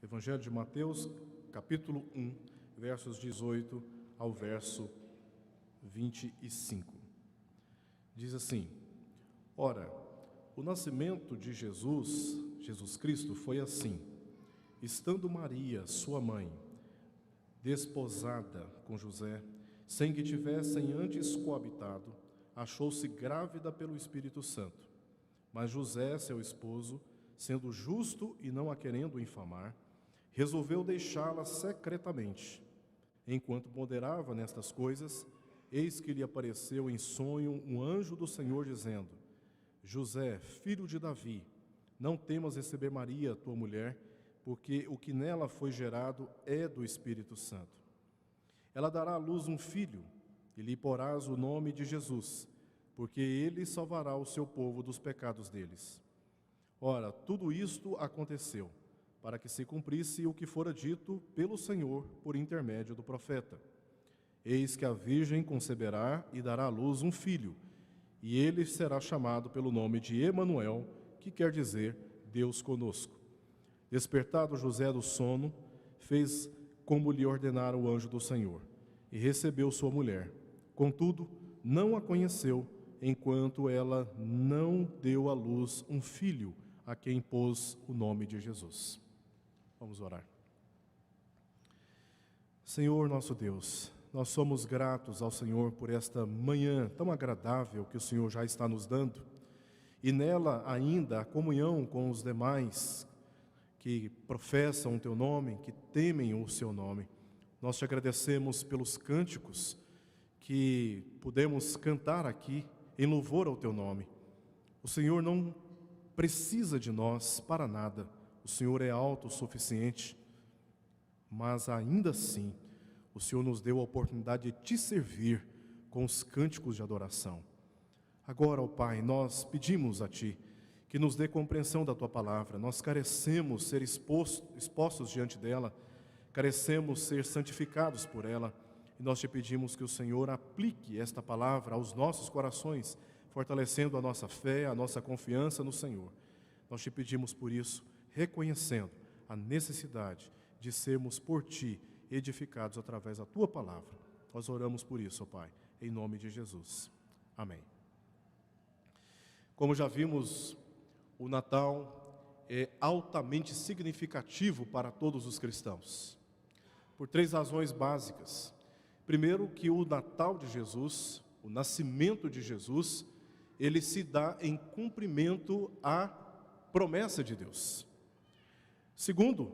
Evangelho de Mateus, capítulo 1, versos 18 ao verso 25. Diz assim: Ora, o nascimento de Jesus Cristo foi assim. Estando Maria, sua mãe, desposada com José, sem que tivessem antes coabitado, achou-se grávida pelo Espírito Santo. Mas José, seu esposo, sendo justo e não a querendo infamar, resolveu deixá-la secretamente. Enquanto ponderava nestas coisas, eis que lhe apareceu em sonho um anjo do Senhor, dizendo: José, filho de Davi, não temas receber Maria, tua mulher, porque o que nela foi gerado é do Espírito Santo. Ela dará à luz um filho, e lhe porás o nome de Jesus, porque ele salvará o seu povo dos pecados deles. Ora, tudo isto aconteceu, para que se cumprisse o que fora dito pelo Senhor por intermédio do profeta. Eis que a virgem conceberá e dará à luz um filho, e ele será chamado pelo nome de Emanuel, que quer dizer Deus conosco. Despertado José do sono, fez como lhe ordenara o anjo do Senhor, e recebeu sua mulher. Contudo, não a conheceu, enquanto ela não deu à luz um filho, a quem pôs o nome de Jesus. Vamos orar. Senhor nosso Deus, nós somos gratos ao Senhor por esta manhã tão agradável que o Senhor já está nos dando, e nela ainda a comunhão com os demais que professam o Teu nome, que temem o Seu nome. Nós te agradecemos pelos cânticos que pudemos cantar aqui em louvor ao Teu nome. O Senhor não precisa de nós para nada. O Senhor é autossuficiente, mas ainda assim, o Senhor nos deu a oportunidade de Te servir com os cânticos de adoração. Agora, ó Pai, nós pedimos a Ti que nos dê compreensão da Tua palavra. Nós carecemos ser expostos diante dela, carecemos ser santificados por ela, e nós Te pedimos que o Senhor aplique esta palavra aos nossos corações, fortalecendo a nossa fé, a nossa confiança no Senhor. Nós Te pedimos por isso, reconhecendo a necessidade de sermos por Ti edificados através da Tua palavra. Nós oramos por isso, ó Pai, em nome de Jesus. Amém. Como já vimos, o Natal é altamente significativo para todos os cristãos, por três razões básicas. Primeiro, que o Natal de Jesus, o nascimento de Jesus, ele se dá em cumprimento à promessa de Deus. Segundo,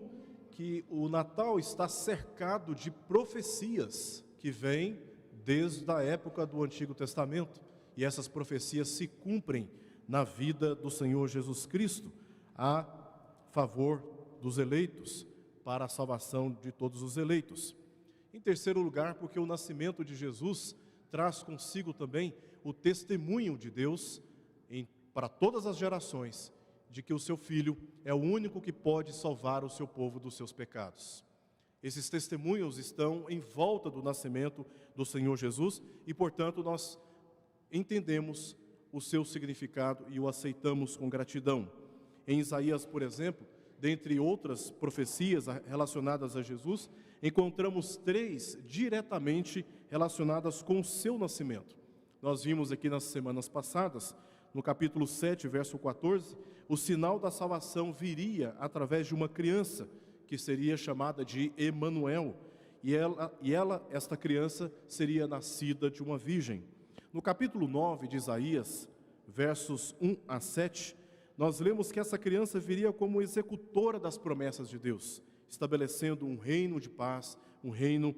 que o Natal está cercado de profecias que vêm desde a época do Antigo Testamento, e essas profecias se cumprem na vida do Senhor Jesus Cristo, a favor dos eleitos, para a salvação de todos os eleitos. Em terceiro lugar, porque o nascimento de Jesus traz consigo também o testemunho de Deus para todas as gerações, de que o seu Filho é o único que pode salvar o seu povo dos seus pecados. Esses testemunhos estão em volta do nascimento do Senhor Jesus e, portanto, nós entendemos o seu significado e o aceitamos com gratidão. Em Isaías, por exemplo, dentre outras profecias relacionadas a Jesus, encontramos três diretamente relacionadas com o seu nascimento. Nós vimos aqui nas semanas passadas, no capítulo 7, verso 14, o sinal da salvação viria através de uma criança, que seria chamada de Emanuel, e esta criança, seria nascida de uma virgem. No capítulo 9 de Isaías, versos 1 a 7, nós lemos que essa criança viria como executora das promessas de Deus, estabelecendo um reino de paz, um reino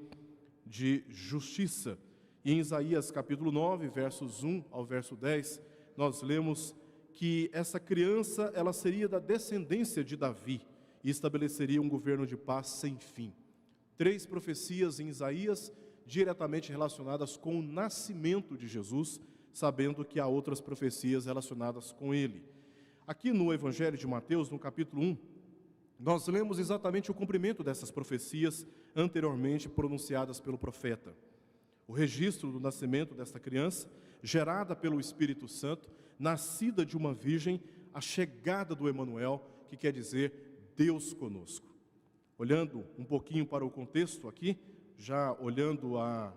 de justiça. E em Isaías capítulo 9, versos 1 ao verso 10, nós lemos que essa criança, ela seria da descendência de Davi e estabeleceria um governo de paz sem fim. Três profecias em Isaías diretamente relacionadas com o nascimento de Jesus, sabendo que há outras profecias relacionadas com ele. Aqui no Evangelho de Mateus, no capítulo 1, nós lemos exatamente o cumprimento dessas profecias anteriormente pronunciadas pelo profeta. O registro do nascimento desta criança, gerada pelo Espírito Santo, nascida de uma virgem, a chegada do Emanuel, que quer dizer Deus conosco. Olhando um pouquinho para o contexto aqui, já olhando a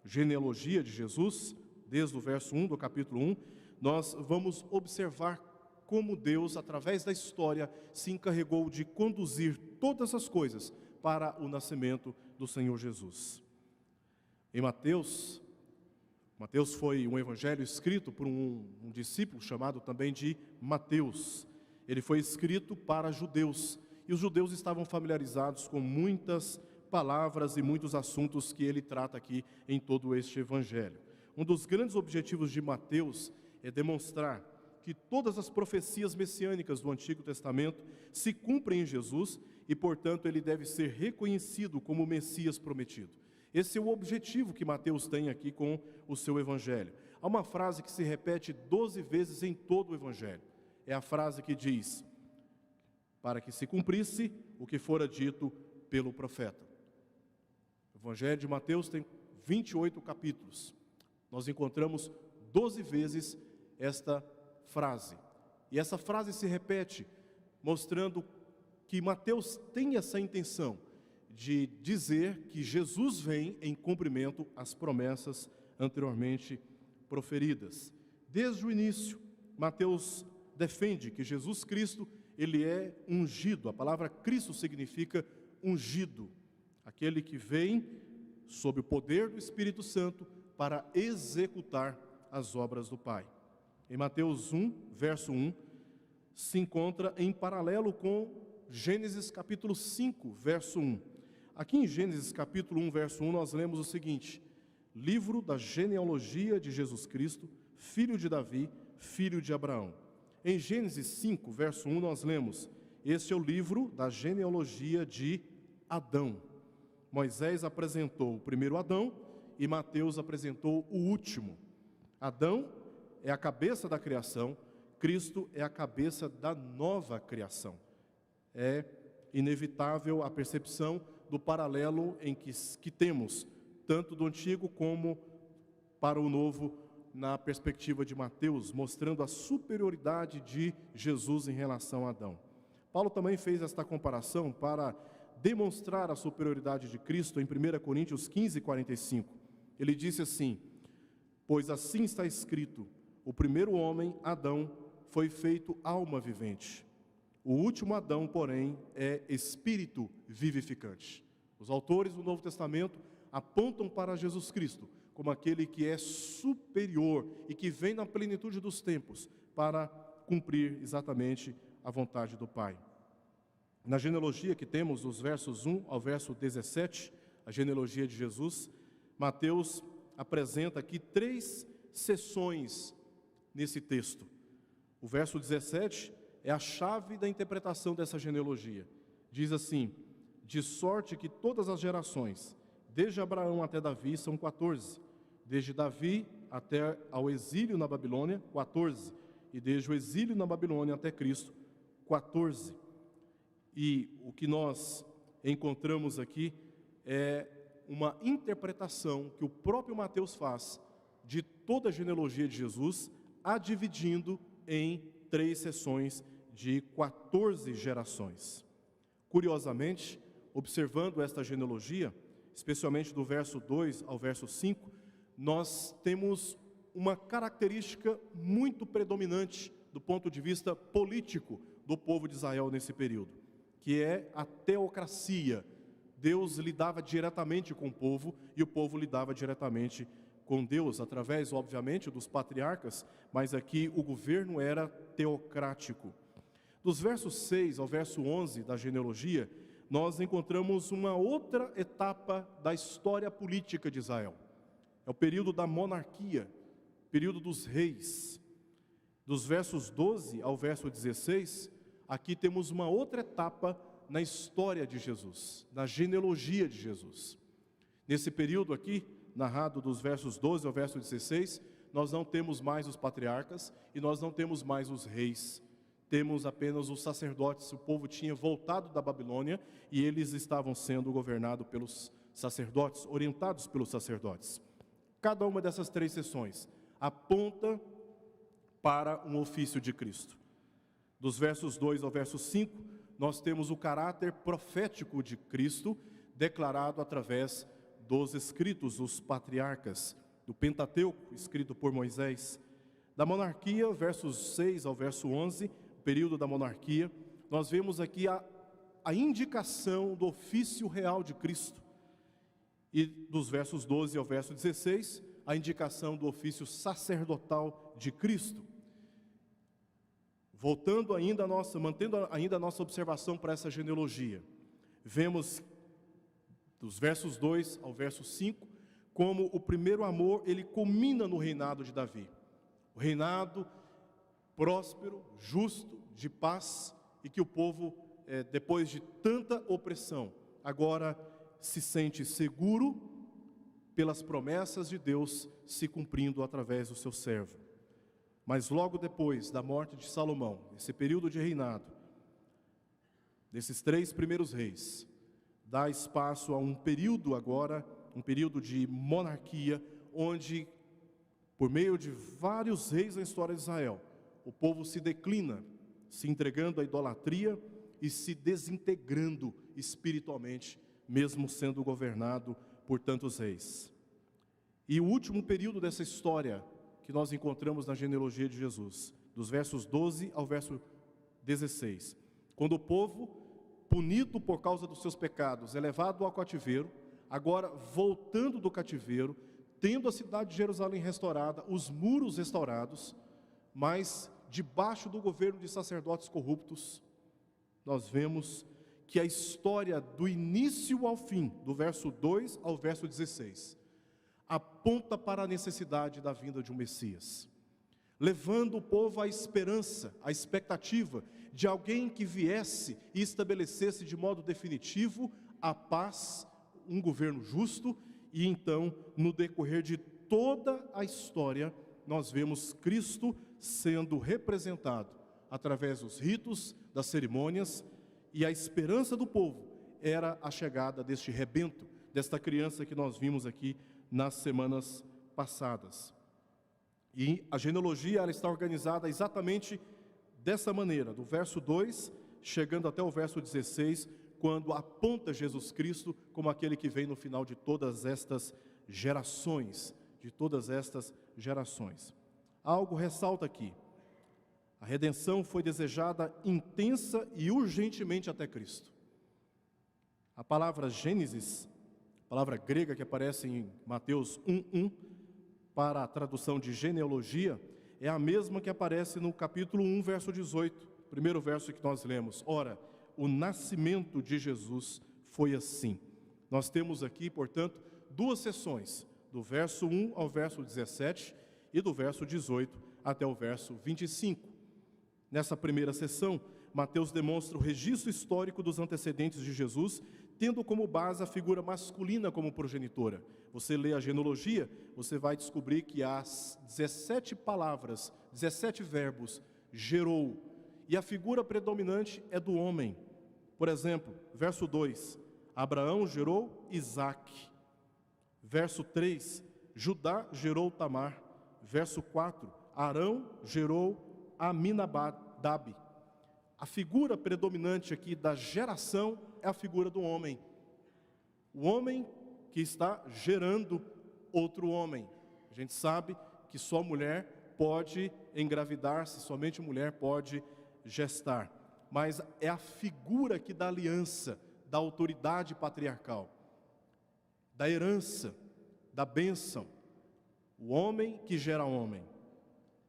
genealogia de Jesus, desde o verso 1 do capítulo 1, nós vamos observar como Deus, através da história, se encarregou de conduzir todas as coisas para o nascimento do Senhor Jesus. Em Mateus foi um evangelho escrito por um discípulo chamado também de Mateus. Ele foi escrito para judeus, e os judeus estavam familiarizados com muitas palavras e muitos assuntos que ele trata aqui em todo este evangelho. Um dos grandes objetivos de Mateus é demonstrar que todas as profecias messiânicas do Antigo Testamento se cumprem em Jesus e, portanto, ele deve ser reconhecido como o Messias prometido. Esse é o objetivo que Mateus tem aqui com o seu evangelho. Há uma frase que se repete 12 vezes em todo o evangelho. É a frase que diz: para que se cumprisse o que fora dito pelo profeta. O evangelho de Mateus tem 28 capítulos. Nós encontramos 12 vezes esta frase. E essa frase se repete, mostrando que Mateus tem essa intenção de dizer que Jesus vem em cumprimento às promessas anteriormente proferidas. Desde o início, Mateus defende que Jesus Cristo, ele é ungido. A palavra Cristo significa ungido, aquele que vem sob o poder do Espírito Santo para executar as obras do Pai. Em Mateus 1, verso 1, se encontra em paralelo com Gênesis capítulo 5, verso 1. Aqui em Gênesis capítulo 1, verso 1, nós lemos o seguinte: livro da genealogia de Jesus Cristo, filho de Davi, filho de Abraão. Em Gênesis 5, verso 1, nós lemos: este é o livro da genealogia de Adão. Moisés apresentou o primeiro Adão e Mateus apresentou o último. Adão é a cabeça da criação, Cristo é a cabeça da nova criação. É inevitável a percepção do paralelo em que temos, tanto do Antigo como para o Novo, na perspectiva de Mateus, mostrando a superioridade de Jesus em relação a Adão. Paulo também fez esta comparação para demonstrar a superioridade de Cristo em 1 Coríntios 15, 45. Ele disse assim: pois assim está escrito, o primeiro homem, Adão, foi feito alma vivente. O último Adão, porém, é espírito vivificante. Os autores do Novo Testamento apontam para Jesus Cristo como aquele que é superior e que vem na plenitude dos tempos para cumprir exatamente a vontade do Pai. Na genealogia que temos, dos versos 1 ao verso 17, a genealogia de Jesus, Mateus apresenta aqui 3 seções nesse texto. O verso 17 é a chave da interpretação dessa genealogia. Diz assim: de sorte que todas as gerações, desde Abraão até Davi, são 14. Desde Davi até ao exílio na Babilônia, 14. E desde o exílio na Babilônia até Cristo, 14. E o que nós encontramos aqui é uma interpretação que o próprio Mateus faz de toda a genealogia de Jesus, a dividindo em 3 seções de 14 gerações. Curiosamente, observando esta genealogia, especialmente do verso 2 ao verso 5, nós temos uma característica muito predominante do ponto de vista político do povo de Israel nesse período, que é a teocracia. Deus lidava diretamente com o povo e o povo lidava diretamente com Deus, através, obviamente, dos patriarcas, mas aqui o governo era teocrático. Dos versos 6 ao verso 11 da genealogia, nós encontramos uma outra etapa da história política de Israel. É o período da monarquia, período dos reis. Dos versos 12 ao verso 16, aqui temos uma outra etapa na história de Jesus, na genealogia de Jesus. Nesse período aqui, narrado dos versos 12 ao verso 16, nós não temos mais os patriarcas e nós não temos mais os reis. Temos apenas os sacerdotes. O povo tinha voltado da Babilônia e eles estavam sendo governados pelos sacerdotes, orientados pelos sacerdotes. Cada uma dessas 3 seções aponta para um ofício de Cristo. Dos versos 2 ao verso 5, nós temos o caráter profético de Cristo, declarado através dos escritos, os patriarcas, do Pentateuco, escrito por Moisés. Da monarquia, versos 6 ao verso 11, o período da monarquia, nós vemos aqui a indicação do ofício real de Cristo. E dos versos 12 ao verso 16, a indicação do ofício sacerdotal de Cristo. Voltando ainda mantendo ainda a nossa observação para essa genealogia, vemos dos versos 2 ao verso 5, como o primeiro amor, ele culmina no reinado de Davi. O reinado próspero, justo, de paz, e que o povo, depois de tanta opressão, agora se sente seguro pelas promessas de Deus se cumprindo através do seu servo. Mas logo depois da morte de Salomão, esse período de reinado, desses 3 primeiros reis, dá espaço a um período agora, um período de monarquia, onde, por meio de vários reis na história de Israel, o povo se declina, se entregando à idolatria e se desintegrando espiritualmente, mesmo sendo governado por tantos reis. E o último período dessa história que nós encontramos na genealogia de Jesus, dos versos 12 ao verso 16, quando o povo, punido por causa dos seus pecados, é levado ao cativeiro, agora voltando do cativeiro, tendo a cidade de Jerusalém restaurada, os muros restaurados, mas debaixo do governo de sacerdotes corruptos, nós vemos que a história do início ao fim, do verso 2 ao verso 16, aponta para a necessidade da vinda de um Messias, levando o povo à esperança, à expectativa de alguém que viesse e estabelecesse de modo definitivo a paz, um governo justo. E então, no decorrer de toda a história, nós vemos Cristo sendo representado através dos ritos, das cerimônias, e a esperança do povo era a chegada deste rebento, desta criança que nós vimos aqui nas semanas passadas. E a genealogia ela está organizada exatamente dessa maneira, do verso 2, chegando até o verso 16, quando aponta Jesus Cristo como aquele que vem no final de todas estas gerações, Algo ressalta aqui: a redenção foi desejada intensa e urgentemente até Cristo. A palavra Gênesis, palavra grega que aparece em Mateus 1:1, para a tradução de genealogia, é a mesma que aparece no capítulo 1, verso 18, primeiro verso que nós lemos. Ora, o nascimento de Jesus foi assim. Nós temos aqui, portanto, 2 sessões, do verso 1 ao verso 17 e do verso 18 até o verso 25. Nessa primeira sessão, Mateus demonstra o registro histórico dos antecedentes de Jesus, tendo como base a figura masculina como progenitora. Você lê a genealogia, você vai descobrir que há 17 palavras, 17 verbos, gerou, e a figura predominante é do homem. Por exemplo, verso 2, Abraão gerou Isaque. Verso 3, Judá gerou Tamar. Verso 4, Arão gerou Aminadab. A figura predominante aqui da geração é a figura do homem. O homem que está gerando outro homem. A gente sabe que só mulher pode engravidar-se, somente mulher pode gestar. Mas é a figura aqui da aliança, da autoridade patriarcal, da herança, da bênção. O homem que gera homem.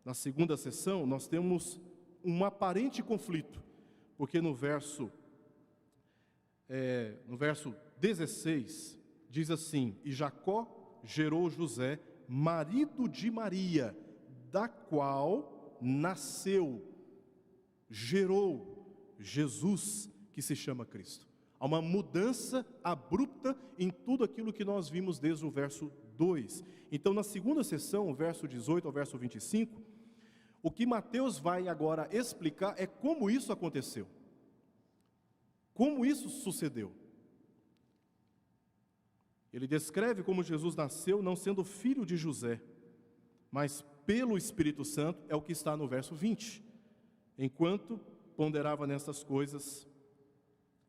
Na segunda sessão, nós temos um aparente conflito, porque no verso 16, diz assim: e Jacó gerou José, marido de Maria, da qual nasceu, gerou Jesus, que se chama Cristo. Há uma mudança abrupta em tudo aquilo que nós vimos desde o verso 2. Então, na segunda sessão, o verso 18 ao verso 25, o que Mateus vai agora explicar é como isso aconteceu. Como isso sucedeu. Ele descreve como Jesus nasceu não sendo filho de José, mas pelo Espírito Santo, é o que está no verso 20. Enquanto ponderava nessas coisas,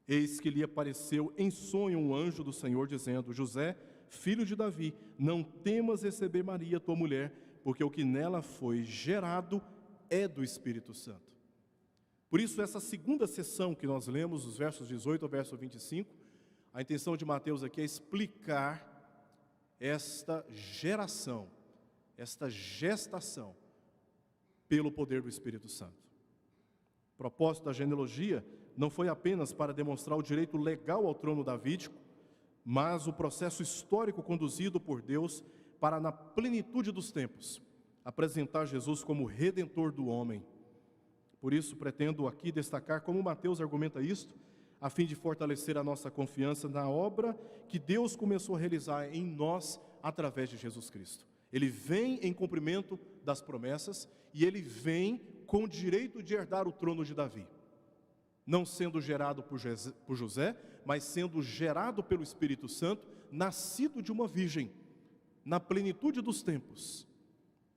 Eis que lhe apareceu em sonho um anjo do Senhor, dizendo: José, filho de Davi, não temas receber Maria, tua mulher, porque o que nela foi gerado é do Espírito Santo. Por isso, essa segunda sessão que nós lemos, os versos 18 ao verso 25, a intenção de Mateus aqui é explicar esta geração, esta gestação, pelo poder do Espírito Santo. O propósito da genealogia não foi apenas para demonstrar o direito legal ao trono davídico, mas o processo histórico conduzido por Deus para, na plenitude dos tempos, apresentar Jesus como Redentor do homem. Por isso, pretendo aqui destacar como Mateus argumenta isto, a fim de fortalecer a nossa confiança na obra que Deus começou a realizar em nós através de Jesus Cristo. Ele vem em cumprimento das promessas e ele vem com o direito de herdar o trono de Davi. Não sendo gerado por José, mas sendo gerado pelo Espírito Santo, nascido de uma virgem, na plenitude dos tempos.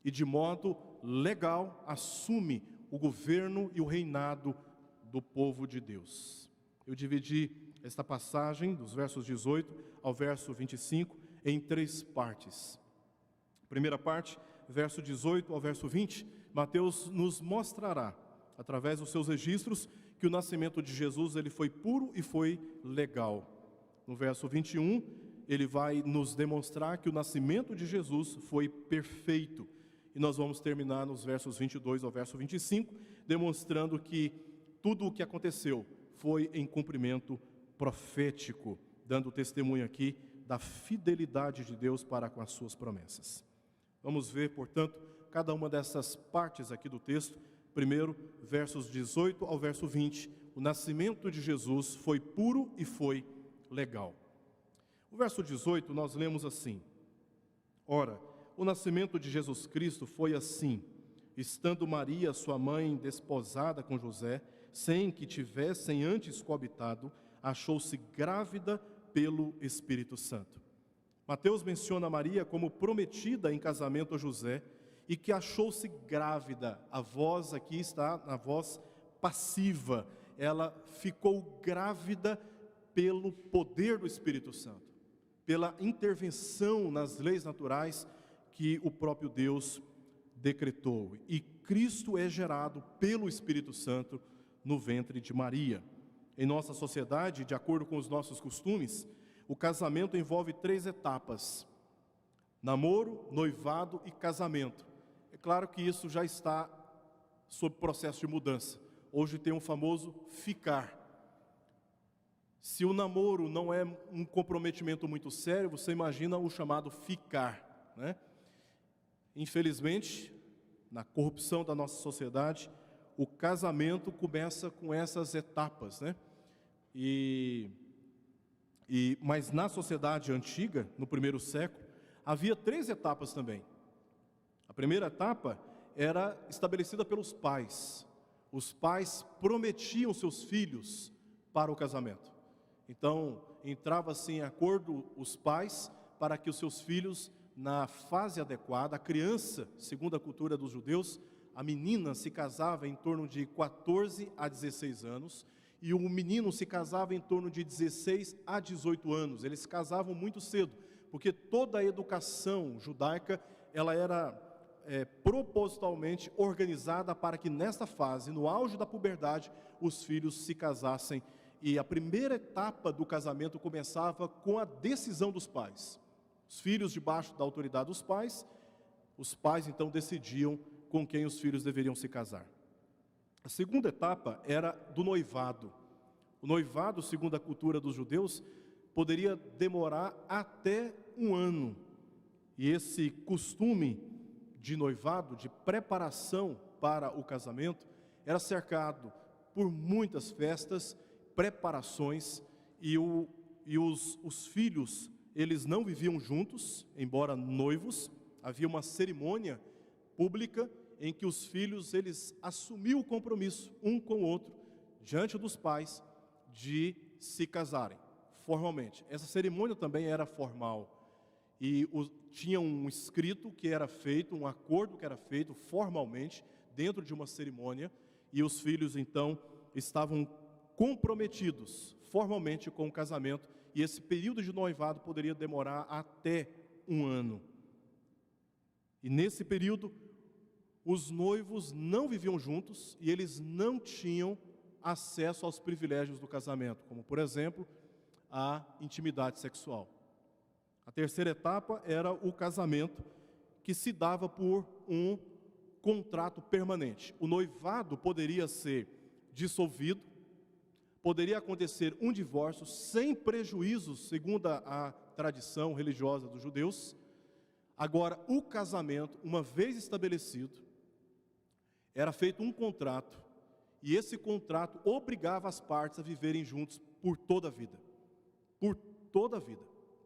E de modo legal assume o governo e o reinado do povo de Deus. Eu dividi esta passagem, dos versos 18 ao verso 25, em 3 partes. Primeira parte, verso 18 ao verso 20, Mateus nos mostrará, através dos seus registros, que o nascimento de Jesus ele foi puro e foi legal. No verso 21, ele vai nos demonstrar que o nascimento de Jesus foi perfeito. E nós vamos terminar nos versos 22 ao verso 25, demonstrando que tudo o que aconteceu foi em cumprimento profético, dando testemunho aqui da fidelidade de Deus para com as suas promessas. Vamos ver, portanto, cada uma dessas partes aqui do texto. Primeiro, versos 18 ao verso 20, o nascimento de Jesus foi puro e foi legal. O verso 18 nós lemos assim: Ora, o nascimento de Jesus Cristo foi assim, estando Maria, sua mãe, desposada com José, sem que tivessem antes coabitado, achou-se grávida pelo Espírito Santo. Mateus menciona Maria como prometida em casamento a José e que achou-se grávida. A voz aqui está na voz passiva. Ela ficou grávida pelo poder do Espírito Santo, pela intervenção nas leis naturais que o próprio Deus decretou. E Cristo é gerado pelo Espírito Santo no ventre de Maria. Em nossa sociedade, de acordo com os nossos costumes, o casamento envolve 3 etapas: namoro, noivado e casamento. É claro que isso já está sob processo de mudança. Hoje tem um famoso ficar. Se o namoro não é um comprometimento muito sério, você imagina o chamado ficar, né? Infelizmente, na corrupção da nossa sociedade, o casamento começa com essas etapas, né? Mas na sociedade antiga, no primeiro século, havia 3 etapas também. A primeira etapa era estabelecida pelos pais. Os pais prometiam seus filhos para o casamento. Então, entrava-se em acordo os pais para que os seus filhos, na fase adequada, a criança, segundo a cultura dos judeus, a menina se casava em torno de 14 a 16 anos, e o menino se casava em torno de 16 a 18 anos. Eles se casavam muito cedo, porque toda a educação judaica ela era propositalmente organizada para que nesta fase, no auge da puberdade, os filhos se casassem. E a primeira etapa do casamento começava com a decisão dos pais. Os filhos debaixo da autoridade dos pais, os pais então decidiam com quem os filhos deveriam se casar. A segunda etapa era do noivado. O noivado, segundo a cultura dos judeus, poderia demorar até 1 ano. E esse costume de noivado, de preparação para o casamento, era cercado por muitas festas, preparações, e os filhos, eles não viviam juntos, embora noivos. Havia uma cerimônia pública em que os filhos, eles assumiam o compromisso, um com o outro, diante dos pais, de se casarem, formalmente. Essa cerimônia também era formal, e tinha um escrito que era feito, um acordo que era feito formalmente, dentro de uma cerimônia, e os filhos, então, estavam comprometidos formalmente com o casamento, e esse período de noivado poderia demorar até 1 ano. E nesse período, os noivos não viviam juntos e eles não tinham acesso aos privilégios do casamento, como, por exemplo, a intimidade sexual. A terceira etapa era o casamento, que se dava por um contrato permanente. O noivado poderia ser dissolvido, poderia acontecer um divórcio sem prejuízos, segundo a tradição religiosa dos judeus. Agora, o casamento, uma vez estabelecido, era feito um contrato, e esse contrato obrigava as partes a viverem juntos por toda a vida. Por toda a vida.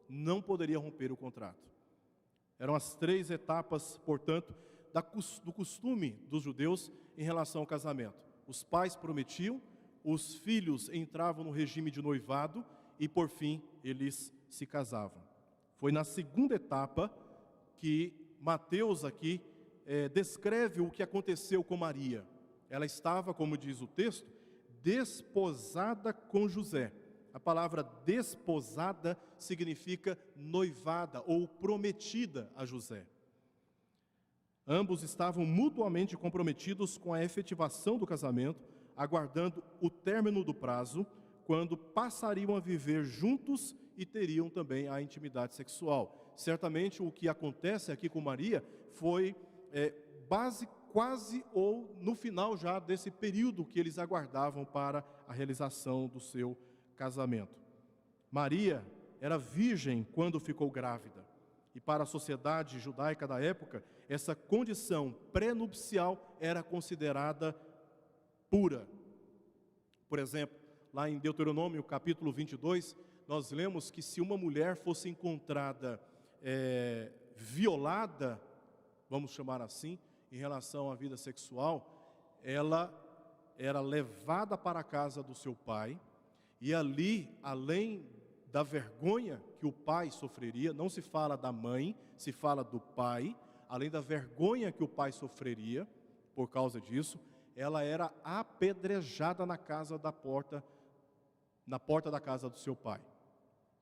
Não poderia romper o contrato. Eram as 3 etapas, portanto, do costume dos judeus em relação ao casamento. Os pais prometiam, os filhos entravam no regime de noivado e, por fim, eles se casavam. Foi na segunda etapa que Mateus aqui descreve o que aconteceu com Maria. Ela estava, como diz o texto, desposada com José. A palavra desposada significa noivada ou prometida a José. Ambos estavam mutuamente comprometidos com a efetivação do casamento, aguardando o término do prazo, quando passariam a viver juntos e teriam também a intimidade sexual. Certamente o que acontece aqui com Maria foi quase ou no final já desse período que eles aguardavam para a realização do seu casamento. Maria era virgem quando ficou grávida. E para a sociedade judaica da época, essa condição pré-nupcial era considerada pura. Por exemplo, lá em Deuteronômio capítulo 22, nós lemos que se uma mulher fosse encontrada violada, vamos chamar assim, em relação à vida sexual, ela era levada para a casa do seu pai, e ali, além da vergonha que o pai sofreria, não se fala da mãe, se fala do pai, além da vergonha que o pai sofreria por causa disso, ela era apedrejada na porta da casa do seu pai.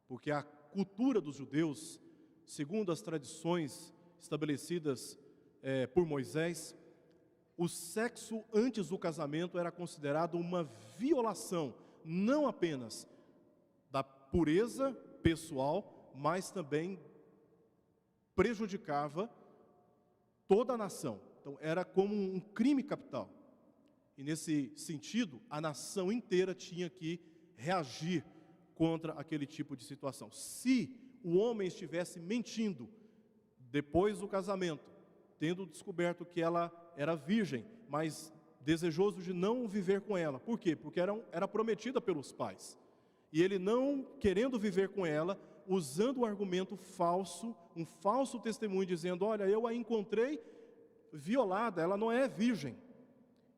Porque a cultura dos judeus, segundo as tradições estabelecidas por Moisés, o sexo antes do casamento era considerado uma violação, não apenas da pureza pessoal, mas também prejudicava toda a nação. Então era como um crime capital. E nesse sentido, a nação inteira tinha que reagir contra aquele tipo de situação. Se o homem estivesse mentindo depois do casamento, tendo descoberto que ela era virgem, mas desejoso de não viver com ela. Por quê? Porque era prometida pelos pais. E ele não querendo viver com ela, usando um argumento falso, um falso testemunho, dizendo, olha, eu a encontrei violada, ela não é virgem.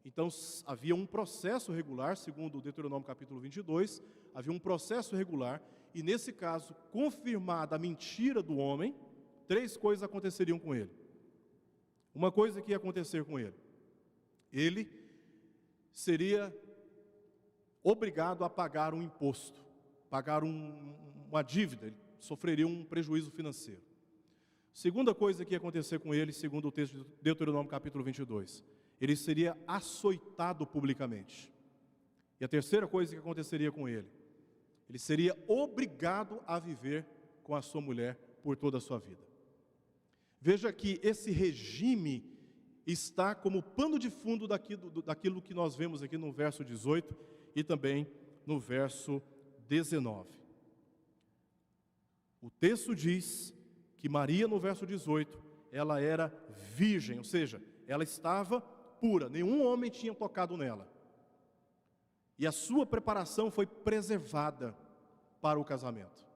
Então havia um processo regular, segundo o Deuteronômio capítulo 22, havia um processo regular, e nesse caso, confirmada a mentira do homem, 3 coisas aconteceriam com ele. Uma coisa que ia acontecer com ele, ele seria obrigado a pagar um imposto, pagar uma dívida, ele sofreria um prejuízo financeiro. Segunda coisa que ia acontecer com ele, segundo o texto de Deuteronômio capítulo 22, ele seria açoitado publicamente. E a terceira coisa que aconteceria com ele, ele seria obrigado a viver com a sua mulher por toda a sua vida. Veja que esse regime está como pano de fundo daquilo que nós vemos aqui no verso 18 e também no verso 19. O texto diz que Maria, no verso 18, ela era virgem, ou seja, ela estava pura, nenhum homem tinha tocado nela. E a sua preparação foi preservada para o casamento.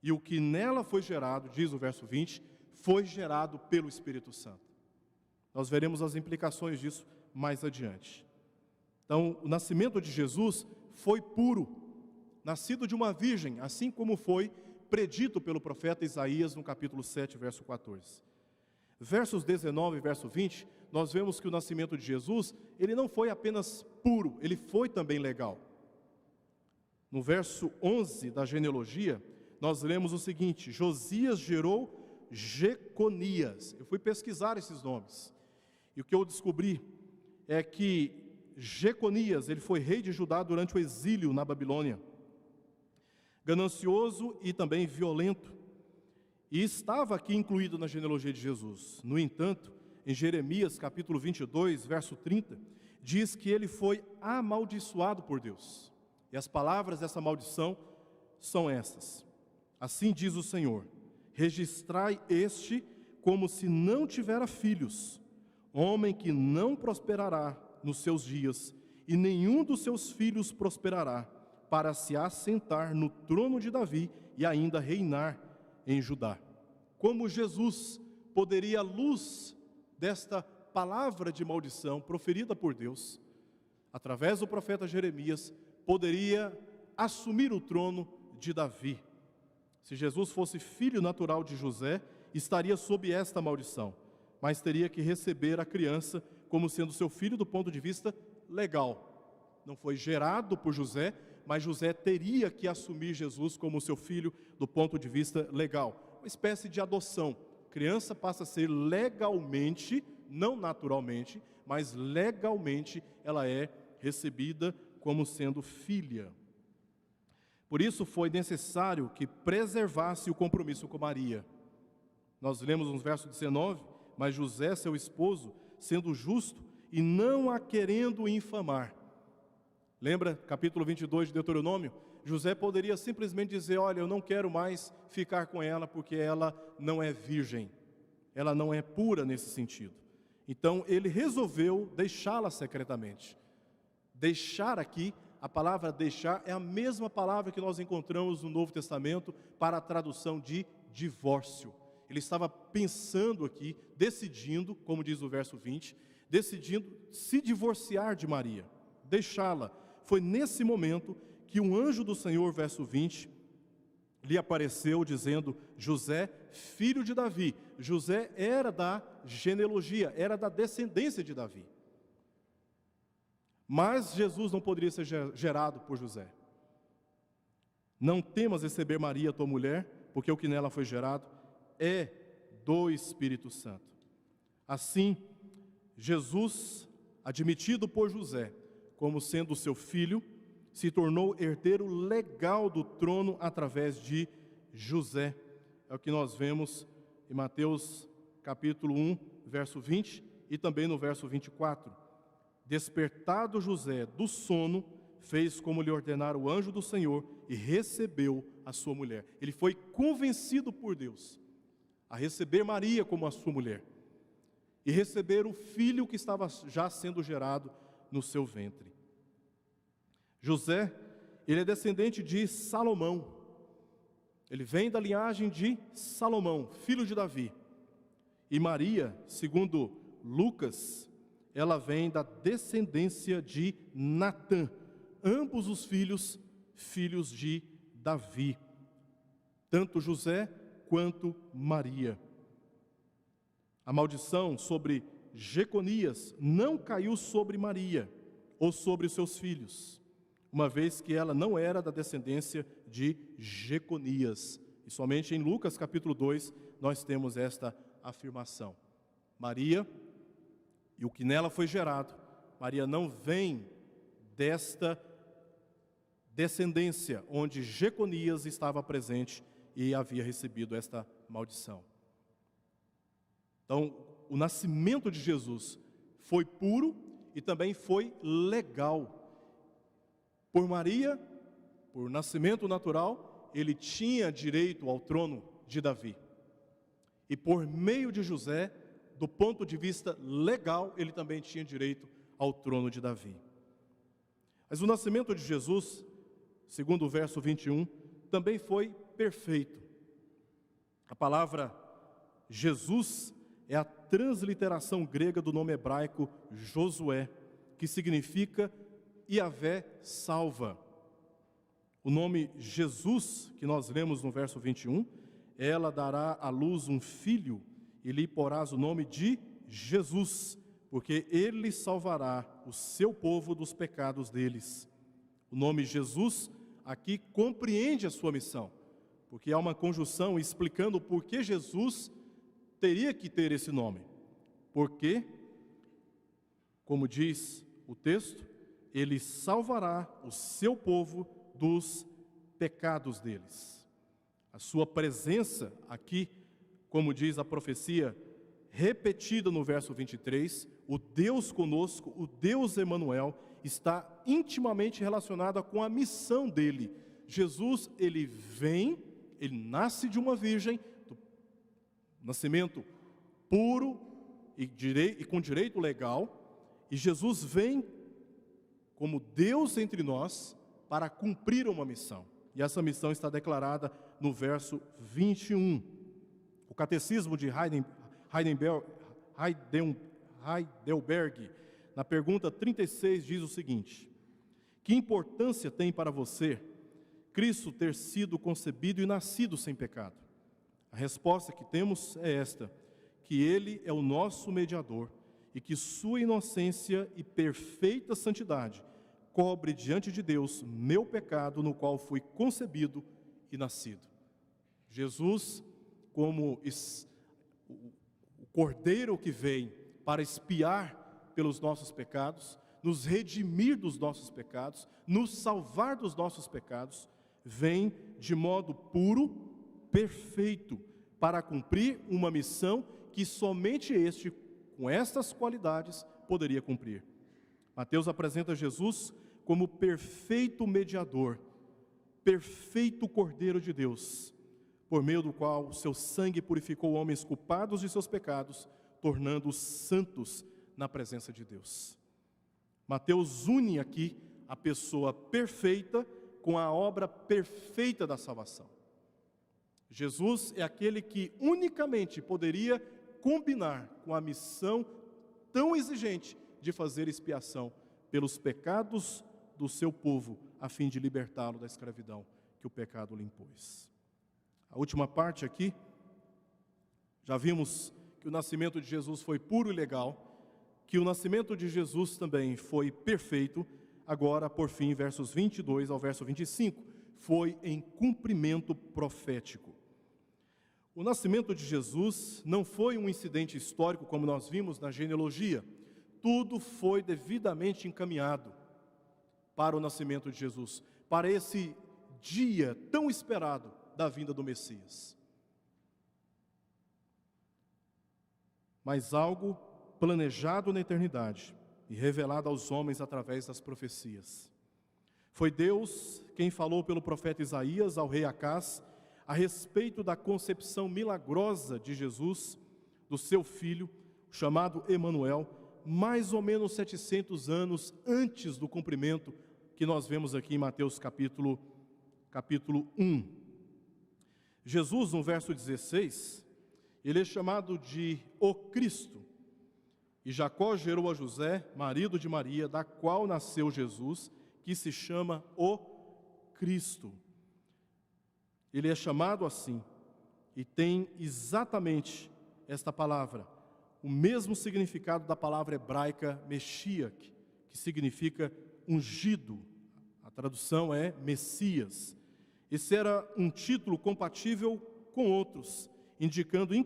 E o que nela foi gerado, diz o verso 20, foi gerado pelo Espírito Santo. Nós veremos as implicações disso mais adiante. Então, o nascimento de Jesus foi puro, nascido de uma virgem, assim como foi predito pelo profeta Isaías no capítulo 7, verso 14. Versos 19 e verso 20, nós vemos que o nascimento de Jesus, ele não foi apenas puro, ele foi também legal. No verso 11 da genealogia, nós lemos o seguinte: Josias gerou Jeconias. Eu fui pesquisar esses nomes, e o que eu descobri é que Jeconias, ele foi rei de Judá durante o exílio na Babilônia, ganancioso e também violento, e estava aqui incluído na genealogia de Jesus. No entanto, em Jeremias capítulo 22, verso 30, diz que ele foi amaldiçoado por Deus. E as palavras dessa maldição são estas: assim diz o Senhor, registrai este como se não tivera filhos, homem que não prosperará nos seus dias, e nenhum dos seus filhos prosperará, para se assentar no trono de Davi e ainda reinar em Judá. Como Jesus poderia, à luz desta palavra de maldição proferida por Deus, através do profeta Jeremias, poderia assumir o trono de Davi? Se Jesus fosse filho natural de José, estaria sob esta maldição, mas teria que receber a criança como sendo seu filho do ponto de vista legal. Não foi gerado por José, mas José teria que assumir Jesus como seu filho do ponto de vista legal. Uma espécie de adoção. A criança passa a ser legalmente, não naturalmente, mas legalmente ela é recebida como sendo filha. Por isso foi necessário que preservasse o compromisso com Maria. Nós lemos no verso 19, mas José, seu esposo, sendo justo e não a querendo infamar. Lembra, capítulo 22 de Deuteronômio? José poderia simplesmente dizer: olha, eu não quero mais ficar com ela porque ela não é virgem, ela não é pura nesse sentido. Então ele resolveu deixá-la secretamente. Deixar aqui, a palavra deixar é a mesma palavra que nós encontramos no Novo Testamento para a tradução de divórcio. Ele estava pensando aqui, decidindo, como diz o verso 20, decidindo se divorciar de Maria, deixá-la. Foi nesse momento que um anjo do Senhor, verso 20, lhe apareceu dizendo: José, filho de Davi. José era da genealogia, era da descendência de Davi. Mas Jesus não poderia ser gerado por José. Não temas receber Maria, tua mulher, porque o que nela foi gerado é do Espírito Santo. Assim, Jesus, admitido por José como sendo seu filho, se tornou herdeiro legal do trono através de José. É o que nós vemos em Mateus capítulo 1, verso 20 e também no verso 24. Despertado José do sono, fez como lhe ordenara o anjo do Senhor e recebeu a sua mulher. Ele foi convencido por Deus a receber Maria como a sua mulher e receber o filho que estava já sendo gerado no seu ventre. José, ele é descendente de Salomão. Ele vem da linhagem de Salomão, filho de Davi. E Maria, segundo Lucas, ela vem da descendência de Natã. Ambos os filhos de Davi. Tanto José quanto Maria. A maldição sobre Jeconias não caiu sobre Maria ou sobre os seus filhos, uma vez que ela não era da descendência de Jeconias. E somente em Lucas capítulo 2 nós temos esta afirmação. Maria e o que nela foi gerado, Maria não vem desta descendência onde Jeconias estava presente e havia recebido esta maldição. Então, o nascimento de Jesus foi puro e também foi legal. Por Maria, por nascimento natural, ele tinha direito ao trono de Davi. E por meio de José, do ponto de vista legal, ele também tinha direito ao trono de Davi. Mas o nascimento de Jesus, segundo o verso 21, também foi perfeito. A palavra Jesus é a transliteração grega do nome hebraico Josué, que significa Yahvé salva. O nome Jesus, que nós lemos no verso 21, ela dará à luz um filho e lhe porás o nome de Jesus, porque ele salvará o seu povo dos pecados deles. O nome Jesus aqui compreende a sua missão, porque há uma conjunção explicando por que Jesus teria que ter esse nome. Porque, como diz o texto, ele salvará o seu povo dos pecados deles. A sua presença aqui, como diz a profecia, repetida no verso 23, o Deus conosco, o Deus Emanuel, está intimamente relacionada com a missão dele. Jesus, ele vem, ele nasce de uma virgem, do nascimento puro e com direito legal, e Jesus vem como Deus entre nós para cumprir uma missão. E essa missão está declarada no verso 21. O Catecismo de Heidelberg, na pergunta 36, diz o seguinte: que importância tem para você Cristo ter sido concebido e nascido sem pecado? A resposta que temos é esta: que Ele é o nosso mediador e que sua inocência e perfeita santidade cobre diante de Deus meu pecado, no qual fui concebido e nascido. Jesus, como o Cordeiro que vem para expiar pelos nossos pecados, nos redimir dos nossos pecados, nos salvar dos nossos pecados, vem de modo puro, perfeito, para cumprir uma missão que somente este, com estas qualidades, poderia cumprir. Mateus apresenta Jesus como perfeito mediador, perfeito Cordeiro de Deus, por meio do qual o seu sangue purificou homens culpados de seus pecados, tornando-os santos na presença de Deus. Mateus une aqui a pessoa perfeita com a obra perfeita da salvação. Jesus é aquele que unicamente poderia combinar com a missão tão exigente de fazer expiação pelos pecados do seu povo, a fim de libertá-lo da escravidão que o pecado lhe impôs. A última parte aqui, já vimos que o nascimento de Jesus foi puro e legal, que o nascimento de Jesus também foi perfeito. Agora, por fim, versos 22 ao verso 25, foi em cumprimento profético. O nascimento de Jesus não foi um incidente histórico como nós vimos na genealogia. Tudo foi devidamente encaminhado para o nascimento de Jesus, para esse dia tão esperado da vinda do Messias. Mas algo planejado na eternidade e revelado aos homens através das profecias. Foi Deus quem falou pelo profeta Isaías ao rei Acás a respeito da concepção milagrosa de Jesus, do seu filho, chamado Emanuel, mais ou menos 700 anos antes do cumprimento que nós vemos aqui em Mateus capítulo 1. Jesus, no verso 16, ele é chamado de o Cristo. E Jacó gerou a José, marido de Maria, da qual nasceu Jesus, que se chama o Cristo. Ele é chamado assim, e tem exatamente esta palavra, o mesmo significado da palavra hebraica Meshiach, que significa ungido. A tradução é Messias. Esse era um título compatível com outros, indicados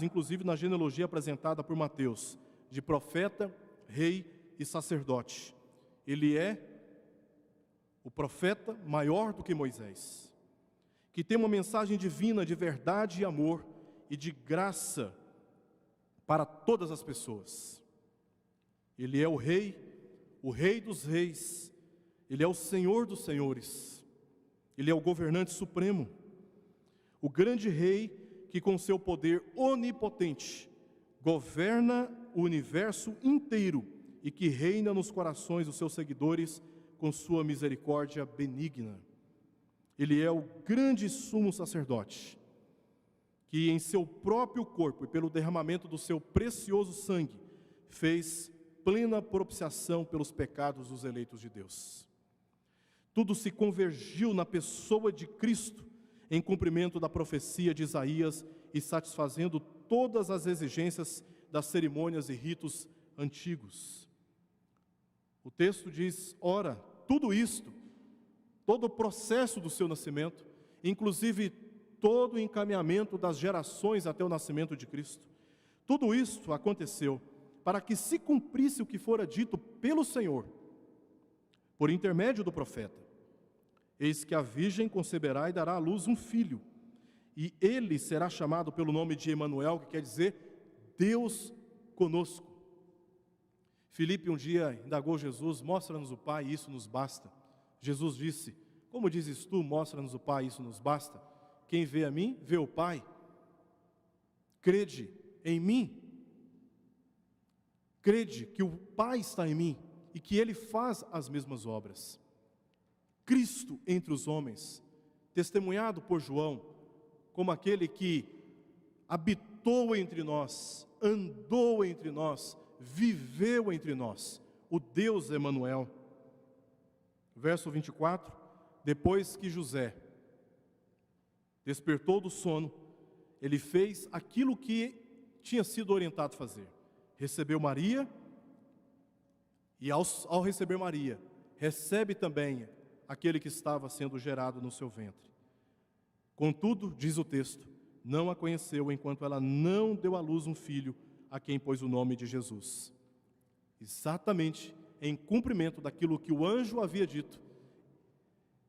inclusive na genealogia apresentada por Mateus, de profeta, rei e sacerdote. Ele é o profeta maior do que Moisés, que tem uma mensagem divina de verdade e amor e de graça para todas as pessoas. Ele é o rei dos reis, ele é o Senhor dos senhores, ele é o governante supremo, o grande rei que com seu poder onipotente governa o universo inteiro e que reina nos corações dos seus seguidores com sua misericórdia benigna. Ele é o grande sumo sacerdote, que em seu próprio corpo e pelo derramamento do seu precioso sangue, fez plena propiciação pelos pecados dos eleitos de Deus. Tudo se convergiu na pessoa de Cristo, em cumprimento da profecia de Isaías e satisfazendo todas as exigências das cerimônias e ritos antigos. O texto diz: ora, tudo isto todo o processo do seu nascimento, inclusive todo o encaminhamento das gerações até o nascimento de Cristo. Tudo isso aconteceu para que se cumprisse o que fora dito pelo Senhor, por intermédio do profeta. Eis que a virgem conceberá e dará à luz um filho, e ele será chamado pelo nome de Emanuel, que quer dizer Deus conosco. Filipe um dia indagou Jesus: mostra-nos o Pai, e isso nos basta. Jesus disse: como dizes tu, mostra-nos o Pai, isso nos basta? Quem vê a mim, vê o Pai. Crede em mim. Crede que o Pai está em mim e que Ele faz as mesmas obras. Cristo entre os homens, testemunhado por João, como aquele que habitou entre nós, andou entre nós, viveu entre nós, o Deus Emanuel. Verso 24, depois que José despertou do sono, ele fez aquilo que tinha sido orientado a fazer. Recebeu Maria, e ao receber Maria, recebe também aquele que estava sendo gerado no seu ventre. Contudo, diz o texto, não a conheceu enquanto ela não deu à luz um filho, a quem pôs o nome de Jesus. Exatamente em cumprimento daquilo que o anjo havia dito,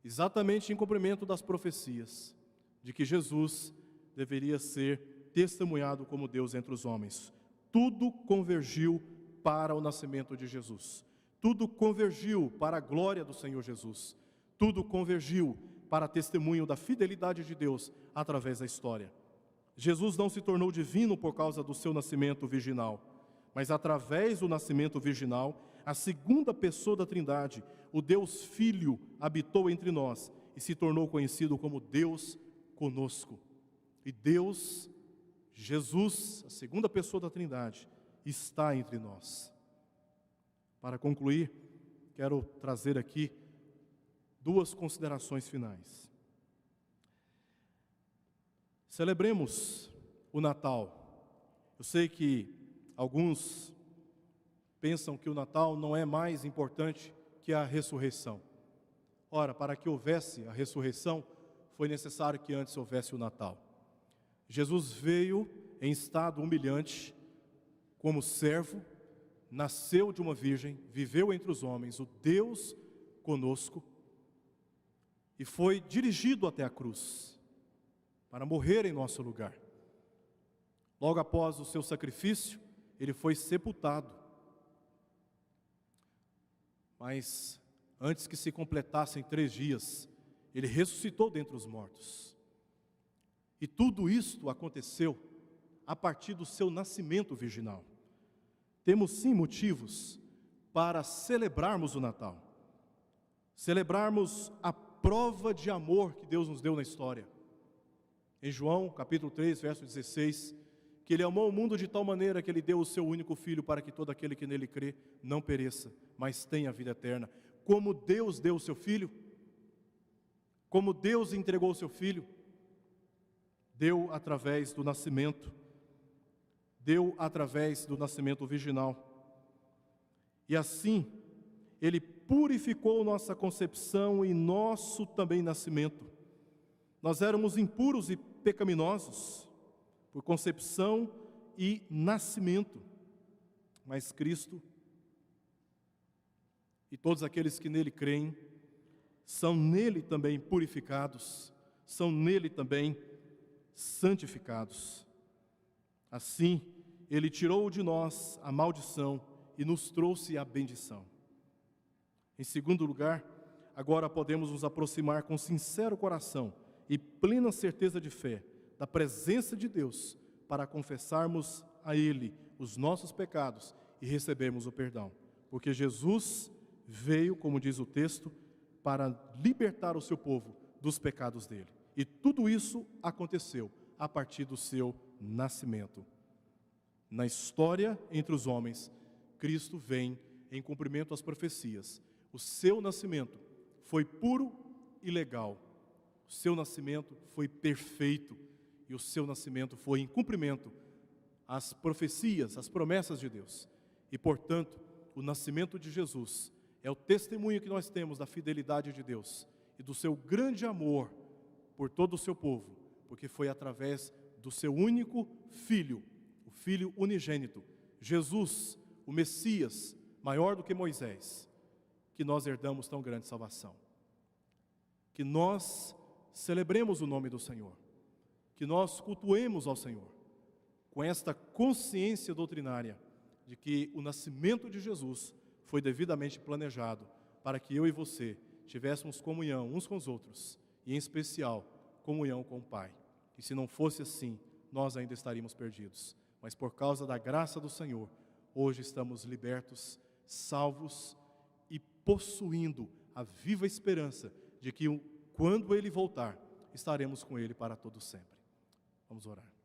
exatamente em cumprimento das profecias, de que Jesus deveria ser testemunhado como Deus entre os homens. Tudo convergiu para o nascimento de Jesus. Tudo convergiu para a glória do Senhor Jesus. Tudo convergiu para testemunho da fidelidade de Deus através da história. Jesus não se tornou divino por causa do seu nascimento virginal, mas através do nascimento virginal, a segunda pessoa da Trindade, o Deus Filho, habitou entre nós e se tornou conhecido como Deus conosco. E Deus, Jesus, a segunda pessoa da Trindade, está entre nós. Para concluir, quero trazer aqui duas considerações finais. Celebremos o Natal. Eu sei que alguns pensam que o Natal não é mais importante que a ressurreição. Ora, para que houvesse a ressurreição, foi necessário que antes houvesse o Natal. Jesus veio em estado humilhante, como servo, nasceu de uma virgem, viveu entre os homens, o Deus conosco, e foi dirigido até a cruz, para morrer em nosso lugar. Logo após o seu sacrifício, ele foi sepultado. Mas antes que se completassem 3 dias, ele ressuscitou dentre os mortos. E tudo isto aconteceu a partir do seu nascimento virginal. Temos sim motivos para celebrarmos o Natal. Celebrarmos a prova de amor que Deus nos deu na história. Em João, capítulo 3, verso 16, que Ele amou o mundo de tal maneira que Ele deu o seu único Filho para que todo aquele que nele crê não pereça, mas tenha a vida eterna. Como Deus deu o seu Filho, como Deus entregou o seu Filho, deu através do nascimento virginal. E assim, Ele purificou nossa concepção e nosso também nascimento. Nós éramos impuros e pecaminosos por concepção e nascimento, mas Cristo e todos aqueles que nele creem são nele também purificados, são nele também santificados. Assim, Ele tirou de nós a maldição e nos trouxe a bendição. Em segundo lugar, agora podemos nos aproximar com sincero coração e plena certeza de fé da presença de Deus para confessarmos a Ele os nossos pecados e recebermos o perdão. Porque Jesus veio, como diz o texto, para libertar o seu povo dos pecados dele. E tudo isso aconteceu a partir do seu nascimento. Na história entre os homens, Cristo vem em cumprimento às profecias. O seu nascimento foi puro e legal. O seu nascimento foi perfeito. E o seu nascimento foi em cumprimento às profecias, às promessas de Deus. E, portanto, o nascimento de Jesus é o testemunho que nós temos da fidelidade de Deus e do seu grande amor por todo o seu povo, porque foi através do seu único Filho, o Filho unigênito, Jesus, o Messias, maior do que Moisés, que nós herdamos tão grande salvação. Que nós celebremos o nome do Senhor, que nós cultuemos ao Senhor, com esta consciência doutrinária de que o nascimento de Jesus foi devidamente planejado para que eu e você tivéssemos comunhão uns com os outros, e em especial, comunhão com o Pai. E se não fosse assim, nós ainda estaríamos perdidos. Mas por causa da graça do Senhor, hoje estamos libertos, salvos e possuindo a viva esperança de que quando Ele voltar, estaremos com Ele para todo sempre. Vamos orar.